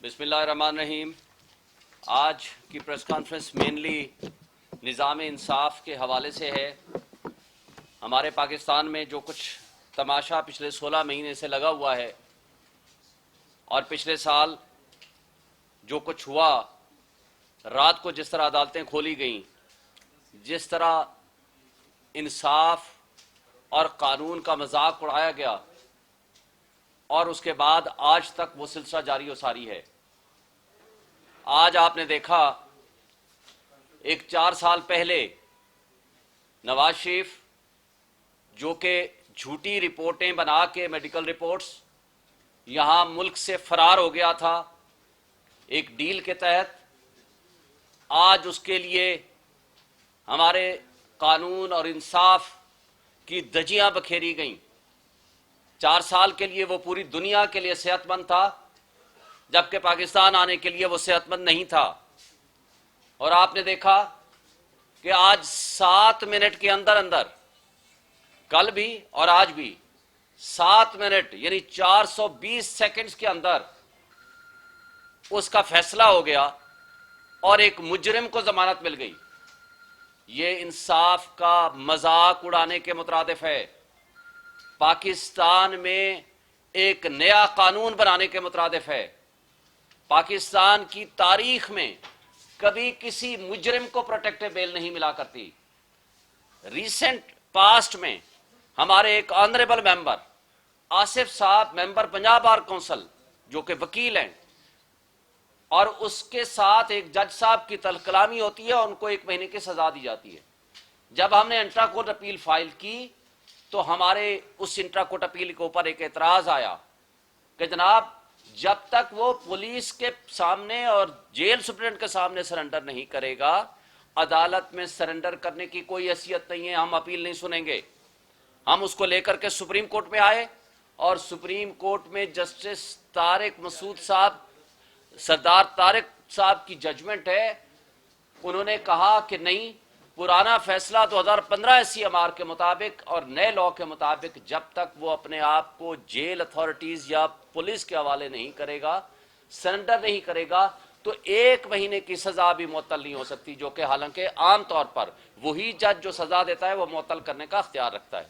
बिस्मिल्लाहिर्रहमानिर्रहीम। आज की प्रेस कॉन्फ्रेंस मेनली निज़ाम इंसाफ के हवाले से है। हमारे पाकिस्तान में जो कुछ तमाशा पिछले 16 महीने से लगा हुआ है और पिछले साल जो कुछ हुआ, रात को जिस तरह अदालतें खोली गईं, जिस तरह इंसाफ और कानून का मजाक उड़ाया गया और उसके बाद आज तक वो सिलसिला जारी और सारी है। आज आपने देखा एक 4 साल पहले नवाज शरीफ जो कि झूठी रिपोर्टें बना के मेडिकल रिपोर्ट्स यहाँ मुल्क से फरार हो गया था एक डील के तहत, आज उसके लिए हमारे कानून और इंसाफ की धज्जियां बखेरी गईं। 4 साल के लिए वो पूरी दुनिया के लिए सेहतमंद था, जबकि पाकिस्तान आने के लिए वो सेहतमंद नहीं था। और आपने देखा कि आज 7 मिनट के अंदर अंदर, कल भी और आज भी 7 मिनट यानी 420 सेकंड्स के अंदर उसका फैसला हो गया और एक मुजरिम को जमानत मिल गई। ये इंसाफ का मजाक उड़ाने के मुतरादिफ है, पाकिस्तान में एक नया कानून बनाने के मुतरादिफ है। पाकिस्तान की तारीख में कभी किसी मुजरिम को प्रोटेक्टिव बेल नहीं मिला करती। रिसेंट पास्ट में हमारे एक ऑनरेबल मेंबर आसिफ साहब, मेंबर पंजाब बार काउंसिल, जो कि वकील हैं, और उसके साथ एक जज साहब की तलकलामी होती है और उनको 1 महीने की सजा दी जाती है। जब हमने इंट्रा कोर्ट अपील फाइल की तो हमारे उस इंट्रा कोर्ट अपील के ऊपर एक एतराज आया कि जनाब, जब तक वो पुलिस के सामने और जेल सुप्रीडेंट के सामने सरेंडर नहीं करेगा, अदालत में सरेंडर करने की कोई हैसियत नहीं है, हम अपील नहीं सुनेंगे। हम उसको लेकर के सुप्रीम कोर्ट में आए और सुप्रीम कोर्ट में जस्टिस तारिक मसूद साहब, सरदार तारिक साहब की जजमेंट है। उन्होंने कहा कि नहीं, पुराना फैसला 2015 SCMR के मुताबिक और नए लॉ के मुताबिक जब तक वो अपने आप को जेल अथॉरिटीज या पुलिस के हवाले नहीं करेगा, सरेंडर नहीं करेगा, तो 1 महीने की सजा भी मुअत्तल नहीं हो सकती, जो कि हालांकि आम तौर पर वही जज जो सजा देता है वो मुअत्तल करने का अख्तियार रखता है।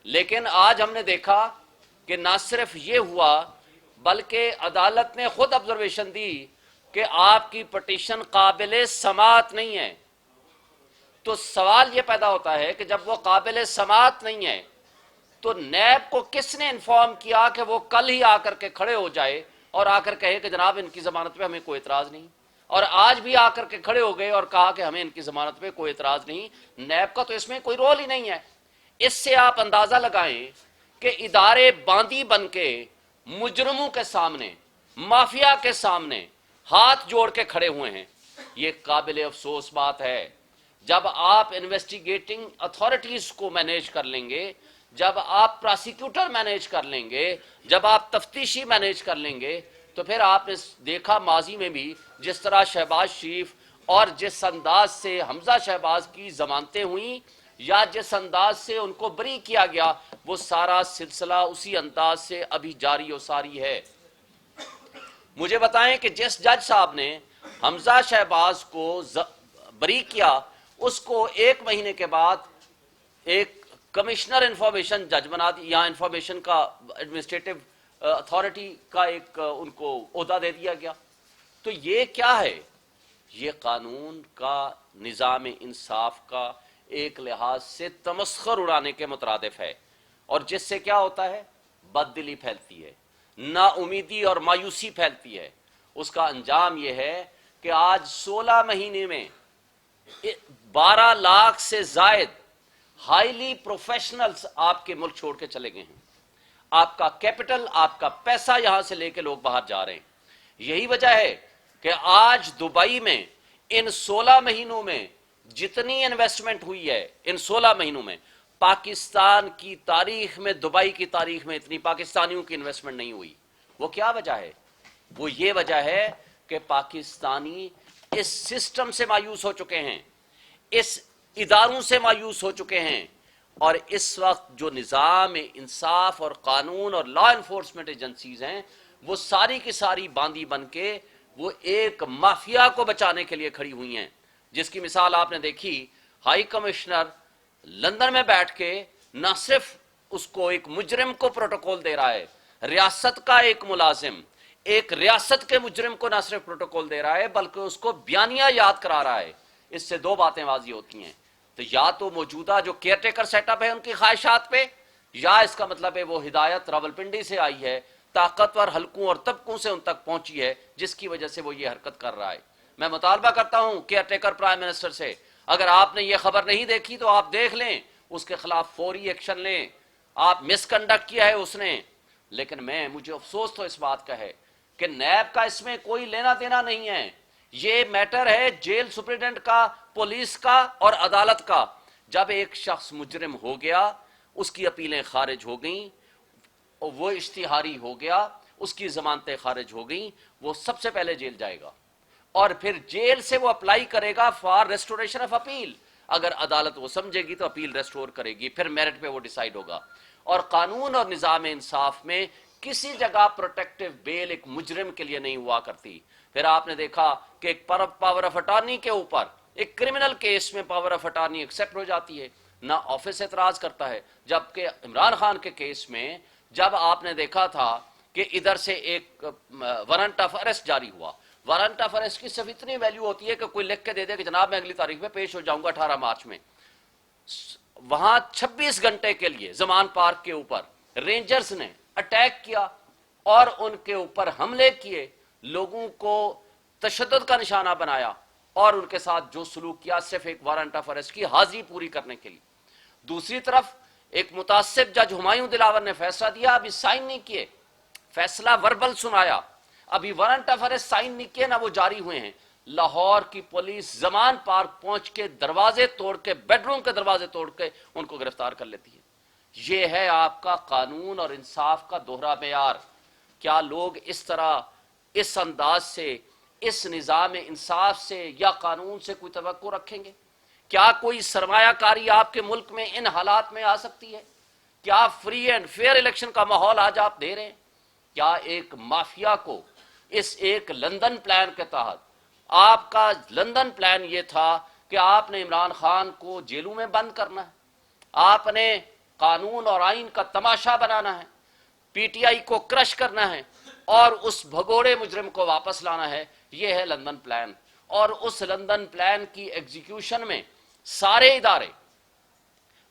लेकिन आज हमने देखा कि ना सिर्फ ये हुआ, बल्कि अदालत ने खुद ऑब्जर्वेशन दी कि आपकी पिटीशन काबिल समाअत नहीं है। तो सवाल यह पैदा होता है कि जब वो काबिल समाअत नहीं है तो नैब को किसने इन्फॉर्म किया कि वो कल ही आकर के खड़े हो जाए और आकर कहे कि जनाब इनकी जमानत पे हमें कोई एतराज नहीं, और आज भी आकर के खड़े हो गए और कहा कि हमें इनकी जमानत पे कोई एतराज नहीं। नैब का तो इसमें कोई रोल ही नहीं है। इससे आप अंदाजा लगाएं कि इदारे बांदी बन के मुजरमों के सामने, माफिया के सामने हाथ जोड़ के खड़े हुए हैं। ये काबिल अफसोस बात है। जब आप इन्वेस्टिगेटिंग अथॉरिटीज को मैनेज कर लेंगे, जब आप प्रोसिक्यूटर मैनेज कर लेंगे, जब आप तफ्तीशी मैनेज कर लेंगे, तो फिर आपने देखा माजी में भी जिस तरह शहबाज शरीफ और जिस अंदाज से हमजा शहबाज की जमानतें हुई या जिस अंदाज से उनको बरी किया गया, वो सारा सिलसिला उसी अंदाज से अभी जारी और सारी है। मुझे बताएं कि जिस जज साहब ने हमजा शहबाज को बरी किया, उसको 1 महीने के बाद एक कमिश्नर इंफॉर्मेशन जज बना दी, यहाँ इंफॉर्मेशन का एडमिनिस्ट्रेटिव अथॉरिटी का एक उनको ओहदा दे दिया गया। तो ये क्या है? ये कानून का, निज़ाम इंसाफ का एक लिहाज से तमस्खर उड़ाने के मुतरादिफ है, और जिससे क्या होता है? बददिली फैलती है, नाउमीदी और मायूसी फैलती है। उसका अंजाम यह है कि आज 16 महीने में 12 लाख से जायद हाईली प्रोफेशनल्स आपके मुल्क छोड़ के चले गए हैं। आपका कैपिटल, आपका पैसा यहां से लेके लोग बाहर जा रहे हैं। यही वजह है कि आज दुबई में इन 16 महीनों में जितनी इन्वेस्टमेंट हुई है, इन 16 महीनों में पाकिस्तान की तारीख में, दुबई की तारीख में इतनी पाकिस्तानियों की इन्वेस्टमेंट नहीं हुई। वो क्या वजह है? वो ये वजह है कि पाकिस्तानी इस सिस्टम से मायूस हो चुके हैं, इस इदारों से मायूस हो चुके हैं, और इस वक्त जो निज़ाम इंसाफ और कानून और लॉ इन्फोर्समेंट एजेंसीज हैं وہ सारी की सारी बांदी बन के वो एक माफिया को बचाने के लिए खड़ी हुई हैं, जिसकी मिसाल आपने देखी। हाई कमिश्नर लंदन में बैठ के न सिर्फ उसको एक मुजरिम को प्रोटोकॉल दे रहा है, रियासत का एक मुलाजिम एक रियासत के मुजरिम को न सिर्फ प्रोटोकॉल दे रहा है बल्कि उसको बयानिया याद करा रहा है। इससे दो बातें वाजी होती हैं, तो या तो मौजूदा जो केयर टेकर सेटअप है उनकी ख्वाहिशात पे, या इसका मतलब है वो हिदायत रावलपिंडी से आई है, ताकतवर हलकों और तबकों से उन तक पहुंची है, जिसकी वजह से वो ये हरकत कर रहा है। मैं मुतालबा करता हूं केयर टेकर प्राइम मिनिस्टर से, अगर आपने ये खबर नहीं देखी तो आप देख लें, उसके खिलाफ फौरी एक्शन लें। आप मिसकंडक्ट किया है उसने, लेकिन मुझे अफसोस तो इस बात का है कि नैब का इसमें कोई लेना देना नहीं है। ये मैटर है जेल सुप्रिटेंडेंट का, पुलिस का और अदालत का। जब एक शख्स मुजरिम हो गया, उसकी अपीलें खारिज हो गई और वो इश्तिहारी हो गया, उसकी जमानतें खारिज हो गई, वो सबसे पहले जेल जाएगा और फिर जेल से वो अप्लाई करेगा फॉर रेस्टोरेशन ऑफ अपील। अगर अदालत वो समझेगी तो अपील रेस्टोर करेगी, फिर मेरिट पे वो डिसाइड होगा। और कानून और निजाम इंसाफ में किसी जगह प्रोटेक्टिव बेल एक मुजरिम के लिए नहीं हुआ करती। फिर आपने देखा कि एक पावर ऑफ अटॉर्नी के ऊपर एक क्रिमिनल केस में पावर ऑफ अटॉर्नी एक्सेप्ट हो जाती है, ना ऑफिस एतराज करता है। जबकि इमरान खान के केस में जब आपने देखा था कि इधर से एक वारंट ऑफ अरेस्ट जारी हुआ, वारंट ऑफ अरेस्ट की सिर्फ इतनी वैल्यू होती है कि कोई लिख के दे दे कि जनाब मैं अगली तारीख में पेश हो जाऊंगा 18 मार्च में। वहां 26 घंटे के लिए जमान पार्क के ऊपर रेंजर्स ने अटैक किया और उनके ऊपर हमले किए, लोगों को तशद्दुद का निशाना बनाया और उनके साथ जो सलूक किया सिर्फ एक वारंट ऑफ अरेस्ट की हाजिरी पूरी करने के लिए। दूसरी तरफ एक मुतासिब जज हुमायूं दिलावर ने फैसला दिया, अभी साइन नहीं किए, फैसला वर्बल सुनाया, अभी वारंट ऑफ अरेस्ट साइन नहीं किए, ना वो जारी हुए हैं। लाहौर की पुलिस जमान पार्क पहुंच के दरवाजे तोड़ के, बेडरूम के दरवाजे तोड़ के उनको गिरफ्तार कर लेती है। ये है आपका कानून और इंसाफ का दोहरा मेयार। क्या लोग इस तरह, इस अंदाज से, इस निजाम इंसाफ से या कानून से कोई तवक्को रखेंगे? क्या कोई सरमायाकारी आपके मुल्क में इन हालात में आ सकती है? क्या फ्री एंड फेयर इलेक्शन का माहौल आज आप दे रहे हैं? क्या एक माफिया को इस एक लंदन प्लान के तहत, आपका लंदन प्लान ये था कि आपने इमरान खान को जेलों में बंद करना है, आपने कानून और आइन का तमाशा बनाना है, पीटीआई को क्रश करना है और उस भगोड़े मुजरिम को वापस लाना है। यह है लंदन प्लान। और उस लंदन प्लान की एग्जीक्यूशन में सारे इदारे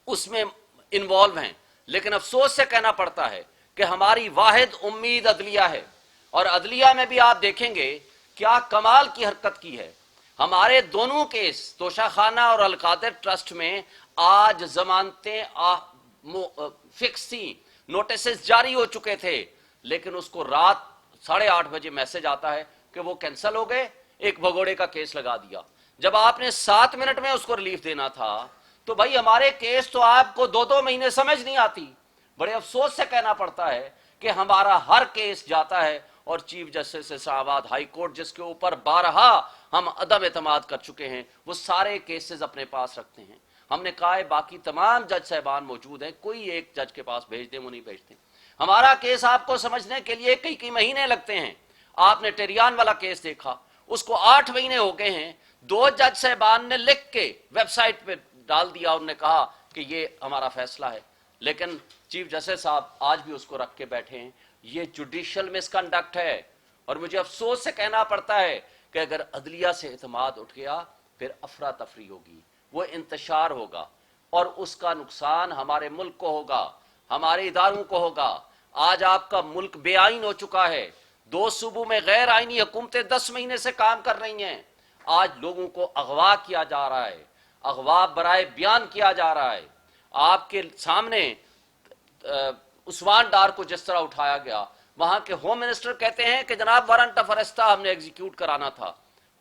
उसमें इन्वॉल्व हैं। लेकिन अफसोस से कहना पड़ता है कि हमारी वाहिद उम्मीद अदलिया है, और अदलिया में भी आप देखेंगे क्या कमाल की हरकत की है। हमारे दोनों केस तोशाखाना और अलकादिर ट्रस्ट में आज जमानतें फिक्स थी, नोटिस जारी हो चुके थे, लेकिन उसको रात 8:30 बजे मैसेज आता है कि वो कैंसिल हो गए, एक भगोड़े का केस लगा दिया। जब आपने 7 मिनट में उसको रिलीफ देना था, तो भाई हमारे केस तो आपको 2-2 महीने समझ नहीं आती। बड़े अफसोस से कहना पड़ता है कि हमारा हर केस जाता है और chief justice Islamabad high court, जिसके ऊपर 12 हम अदम एतमाद कर चुके हैं, वो सारे केसेस अपने पास रखते हैं। हमने कहा है बाकी तमाम जज साहबान मौजूद हैं, कोई एक जज के पास भेज दें, वो नहीं भेजते। हमारा केस आपको समझने के लिए कई कई महीने लगते हैं। आपने टेरियान वाला केस देखा, उसको 8 महीने हो गए हैं। 2 जज साहबान ने लिख के वेबसाइट पे डाल दिया, उन्होंने कहा कि ये हमारा फैसला है, लेकिन चीफ जस्टिस साहब आज भी उसको रख के बैठे हैं। ये जुडिशियल मिसकंडक्ट है। और मुझे अफसोस से कहना पड़ता है कि अगर अदलिया से एतमाद उठ गया, फिर अफरा तफरी होगी, वो इंतशार होगा और उसका नुकसान हमारे मुल्क को होगा, हमारे इदारों को होगा। आज आपका मुल्क बेआइन हो चुका है। 2 सूबों में गैर आइनी हुकूमतें 10 महीने से काम कर रही हैं। आज लोगों को अगवा किया जा रहा है, अगवा बराए बयान किया जा रहा है। आपके सामने उस्मान डार को जिस तरह उठाया गया, वहां के होम मिनिस्टर कहते हैं कि जनाब वारंट ऑफ अरेस्ट हमने एग्जीक्यूट कराना था।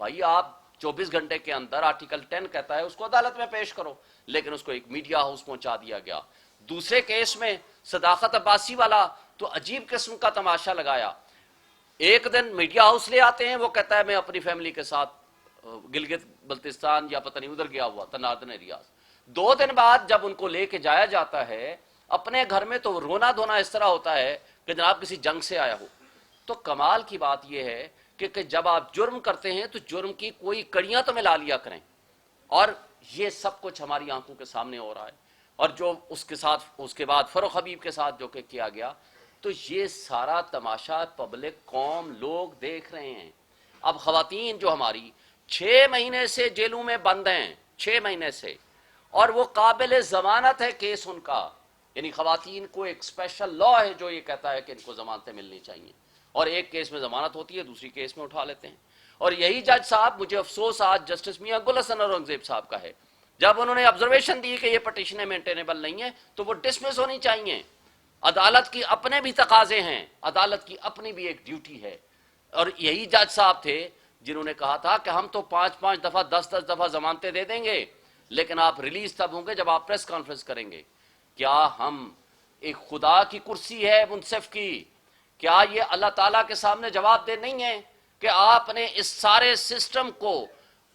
भाई आप 24 घंटे के अंदर, आर्टिकल 10 कहता है उसको अदालत में पेश करो, लेकिन उसको एक मीडिया हाउस पहुंचा दिया गया। दूसरे केस में सदाकत अब्बासी वाला तो अजीब किस्म का तमाशा लगाया। एक दिन मीडिया हाउस ले आते हैं, वो कहता है मैं अपनी फैमिली के साथ गिलगित बल्तिस्तान या पता नहीं उधर गया हुआ था, नार्दर्न एरियाज। 2 दिन बाद जब उनको लेके जाया जाता है अपने घर में, तो रोना धोना इस तरह होता है कि जनाब किसी जंग से आया हो। तो कमाल की बात यह है कि जब आप जुर्म करते हैं तो जुर्म की कोई कड़ियां तो मिला लिया करें, और ये सब कुछ हमारी आंखों के सामने हो रहा है। और जो उसके बाद फरूख हबीब के साथ जो कि किया गया, तो ये सारा तमाशा पब्लिक कौम लोग देख रहे हैं। अब खवातीन जो हमारी 6 महीने से जेलों में बंद हैं, 6 महीने से, और वो काबिल जमानत है केस उनका, यानी खवातीन को एक स्पेशल लॉ है जो ये कहता है कि इनको जमानतें मिलनी चाहिए, और एक केस में जमानत होती है, दूसरी केस में उठा लेते हैं। और यही जज साहब, मुझे अफसोस आज जस्टिस मियां गुल हसन औरंगजेब साहब का है, जब उन्होंने ऑब्जर्वेशन दी कि ये पटिशनें मेंटेनेबल नहीं है तो वो डिसमिस होनी चाहिए। अदालत की अपने भी तकाजे हैं, अदालत की अपनी भी एक ड्यूटी है। और यही जज साहब थे जिन्होंने कहा था कि हम तो 5-5 दफा 10-10 दफा जमानतें दे देंगे, लेकिन आप रिलीज तब होंगे जब आप प्रेस कॉन्फ्रेंस करेंगे। क्या हम एक खुदा की कुर्सी है मुनसिफ की, क्या ये अल्लाह ताला के सामने जवाबदेह नहीं है कि आपने इस सारे सिस्टम को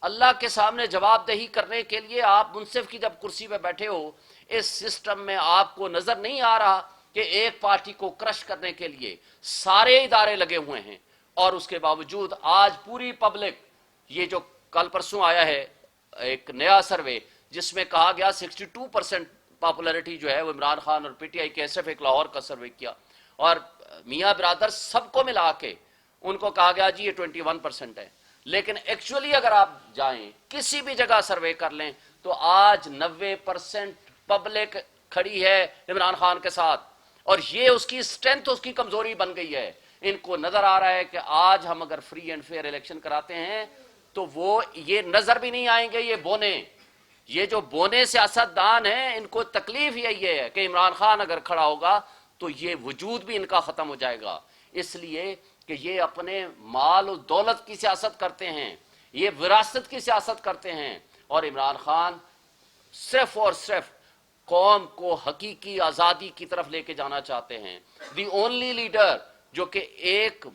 अल्लाह के सामने जवाबदेही करने के लिए आप मुनसिफ की जब कुर्सी पे बैठे हो, इस सिस्टम में आपको नजर नहीं आ रहा कि एक पार्टी को क्रश करने के लिए सारे इदारे लगे हुए हैं, और उसके बावजूद आज पूरी पब्लिक, ये जो कल परसों आया है एक नया सर्वे जिसमें कहा गया 62% पॉपुलैरिटी जो है वो इमरान खान और पीटीआई के, सिर्फ एक लाहौर का सर्वे किया, और मियां ब्रादर सबको मिला के उनको कहा गया जी ये 21% है। लेकिन एक्चुअली अगर आप जाएं किसी भी जगह सर्वे कर लें तो आज 90% पब्लिक खड़ी है इमरान खान के साथ, और ये उसकी स्ट्रेंथ, उसकी कमजोरी बन गई है। इनको नजर आ रहा है कि आज हम अगर फ्री एंड फेयर इलेक्शन कराते हैं तो वो ये नजर भी नहीं आएंगे, ये जो बोने सियासतदान हैं, इनको तकलीफ यही है कि इमरान खान अगर खड़ा होगा तो ये वजूद भी इनका खत्म हो जाएगा, इसलिए कि ये अपने माल और दौलत की सियासत करते हैं, ये विरासत की सियासत करते हैं, और इमरान खान सिर्फ और सिर्फ कौम को हकीकी आजादी की तरफ लेके जाना चाहते हैं। दी ओनली लीडर जो कि एक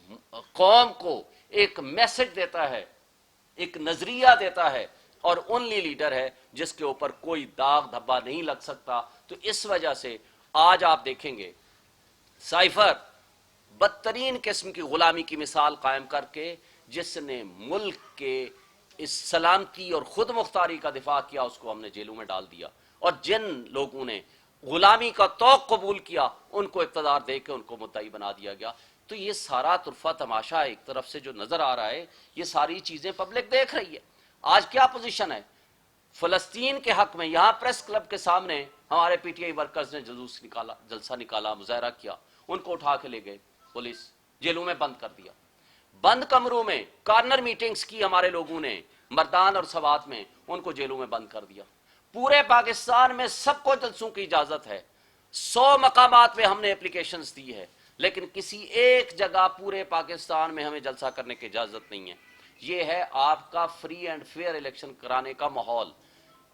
कौम को एक मैसेज देता है, एक नजरिया देता है, और ओनली लीडर है जिसके ऊपर कोई दाग धब्बा नहीं लग सकता। तो इस वजह से आज आप देखेंगे साइफर बदतरीन किस्म की गुलामी की मिसाल कायम करके, जिसने मुल्क के इस सलामती और खुद मुख्तारी का दिफा किया, उसको हमने जेलों में डाल दिया, और जिन लोगों ने गुलामी का तौक कबूल किया उनको इक़्तिदार दे के उनको मुद्दई बना दिया गया। तो ये सारा तुरफा तमाशा एक तरफ से जो नजर आ रहा है, ये सारी चीजें पब्लिक देख रही है। आज क्या पोजीशन है फलस्तीन के हक में? यहां प्रेस क्लब के सामने हमारे पीटीआई वर्कर्स ने जुलूस निकाला, जलसा निकाला, मुजाहरा किया, उनको उठा के ले गए पुलिस, जेलों में बंद कर दिया, बंद कमरों में कॉर्नर मीटिंग्स की हमारे लोगों ने मर्दान और सवात में, उनको जेलों में बंद कर दिया। पूरे पाकिस्तान में सबको जलसों की इजाजत है, 100 मकामात पे हमने एप्लीकेशंस दी है, लेकिन किसी एक जगह पूरे पाकिस्तान में हमें जलसा करने की इजाजत नहीं है। ये है आपका फ्री एंड फेयर इलेक्शन कराने का माहौल।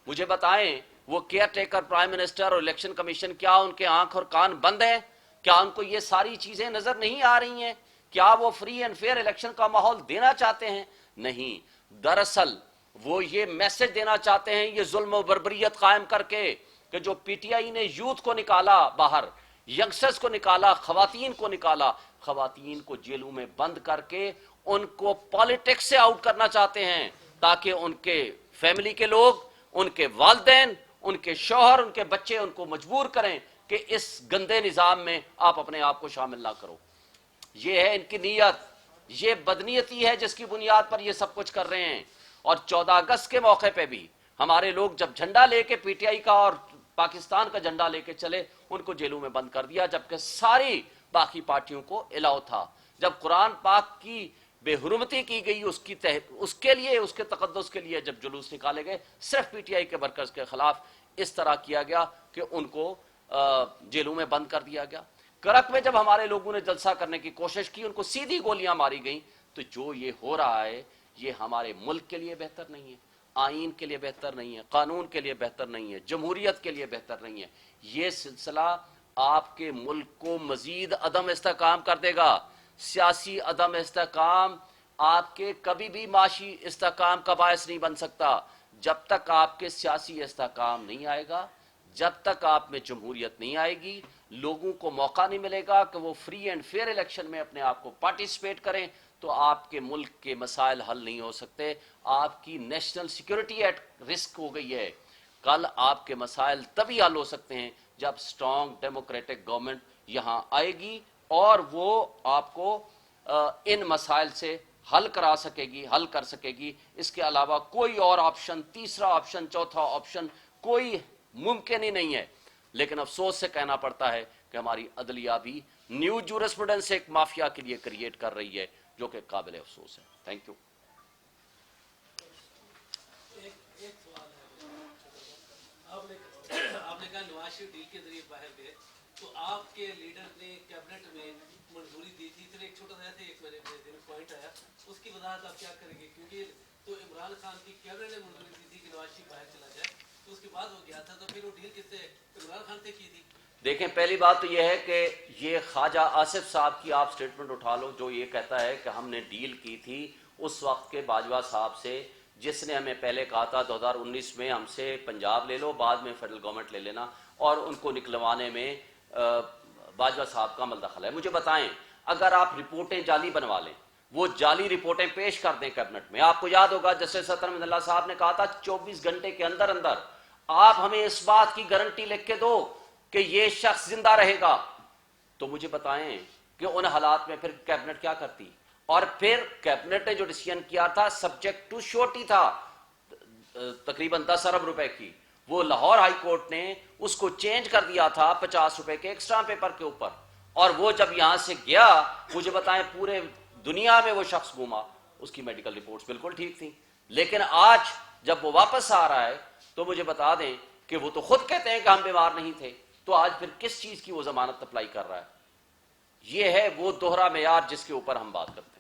मुझे बताएं, वो केयर टेकर प्राइम मिनिस्टर और इलेक्शन कमीशन, क्या उनके आंख और कान बंद हैं? क्या उनको ये सारी चीजें नजर नहीं आ रही हैं? क्या वो फ्री एंड फेयर इलेक्शन का माहौल देना चाहते हैं? नहीं, दरअसल वो ये मैसेज देना चाहते हैं, ये जुल्म और बर्बरियत कायम करके, कि जो पीटीआई ने यूथ को निकाला बाहर, यंगस्टर्स को निकाला, खवातीन को निकाला, खवातीन को जेलों में बंद करके उनको पॉलिटिक्स से आउट करना चाहते हैं, ताकि उनके फैमिली के लोग, उनके वालिदैन, उनके शौहर, उनके बच्चे उनको मजबूर करें कि इस गंदे निजाम में आप अपने आप को शामिल ना करो। ये है इनकी नीयत, ये बदनीयती है जिसकी बुनियाद पर ये सब कुछ कर रहे हैं। और 14 अगस्त के मौके पे भी हमारे लोग जब झंडा लेके पीटीआई का और पाकिस्तान का झंडा लेके चले, उनको जेलों में बंद कर दिया, जबकि सारी बाकी पार्टियों को अलाउ था। जब कुरान पाक की बेहुरमती की गई उसके लिए, उसके तकद्दुस के लिए जब जुलूस निकाले गए, सिर्फ पीटीआई के वर्कर्स के खिलाफ इस तरह किया गया कि उनको जेलों में बंद कर दिया गया। करक में जब हमारे लोगों ने जलसा करने की कोशिश की, उनको सीधी गोलियां मारी गई। तो जो ये हो रहा है, ये हमारे मुल्क के लिए बेहतर नहीं है, आईन के लिए बेहतर नहीं है, कानून के लिए बेहतर नहीं है, जमहूरियत के लिए बेहतर नहीं है। ये सिलसिला आपके मुल्क को मजीद अदम इस्तेकाम कर देगा। सियासी अदम इस्तेकाम आपके कभी भी माशी इस्तेकाम का बायस नहीं बन सकता। जब तक आपके सियासी इस्तेकाम नहीं आएगा, जब तक आप में जमहूरियत नहीं आएगी, لوگوں کو موقع نہیں ملے گا کہ وہ فری اینڈ فیئر الیکشن میں اپنے آپ کو پارٹیسپیٹ کریں تو آپ کے ملک کے مسائل حل نہیں ہو سکتے. آپ کی نیشنل سیکیورٹی ایٹ رسک ہو گئی ہے. کل آپ کے مسائل تبھی حل ہو سکتے ہیں جب اسٹرانگ ڈیموکریٹک گورنمنٹ یہاں آئے گی اور وہ آپ کو ان مسائل سے حل کرا سکے گی, حل کر سکے گی. اس کے علاوہ کوئی اور آپشن, تیسرا آپشن, چوتھا آپشن کوئی ممکن ہی نہیں ہے. لیکن افسوس سے کہنا پڑتا ہے کہ ہماری عدلیہ بھی نیو جورسپروڈنس ایک مافیا کے لیے کریٹ کر رہی ہے جو کہ قابل افسوس ہے. Thank you. ایک سوال ہے, آپ نے کہا نواز شریف ڈیل کے ذریعے باہر گئے تو آپ کے لیڈر نے کیبنٹ میں منظوری دی تھی. پھر ایک چھوٹا سا ایک میرے دل پوائنٹ آیا, اس کی وضاحت آپ کیا کریں گے؟ کیونکہ تو عمران خان کی کیبنٹ نے منظوری دی تھی کہ نواز شریف باہر چلا جائے, تو اس کے بعد وہ گیا تھا, تو پھر وہ ڈیل کس سے عمران خان سے کی تھی؟ دیکھیں, پہلی بات تو یہ ہے کہ یہ خواجہ آصف صاحب کی آپ سٹیٹمنٹ اٹھا لو جو یہ کہتا ہے کہ ہم نے ڈیل کی تھی اس وقت کے باجوہ صاحب سے, جس نے ہمیں پہلے کہا تھا 2019 میں ہم سے پنجاب لے لو, بعد میں فیڈرل گورنمنٹ لے لینا, اور ان کو نکلوانے میں باجوہ صاحب کا عمل دخل ہے. مجھے بتائیں, اگر آپ رپورٹیں جعلی بنوا لیں, وہ جعلی رپورٹیں پیش کر دیں کیبنٹ میں, آپ کو یاد ہوگا جسٹس ستر احمد اللہ صاحب نے کہا تھا 24 گھنٹے کے اندر اندر آپ ہمیں اس بات کی گارنٹی لکھ کے دو کہ یہ شخص زندہ رہے گا, تو مجھے بتائیں کہ ان حالات میں پھر کیبنٹ کیا کرتی؟ اور پھر کیبنٹ نے جو ڈیسیژن کیا تھا سبجیکٹ ٹو شورٹی تھا تقریباً 10 ارب روپے کی, وہ لاہور ہائی کورٹ نے اس کو چینج کر دیا تھا 50 روپے کے ایکسٹرا پیپر کے اوپر, اور وہ جب یہاں سے گیا, مجھے بتائیں پورے دنیا میں وہ شخص گھوما, اس کی میڈیکل رپورٹس بالکل ٹھیک تھیں. لیکن آج جب وہ واپس آ رہا ہے تو مجھے بتا دیں کہ وہ تو خود کہتے ہیں کہ ہم بیمار نہیں تھے, تو آج پھر کس چیز کی وہ ضمانت اپلائی کر رہا ہے؟ یہ ہے وہ دوہرا معیار جس کے اوپر ہم بات کرتے ہیں.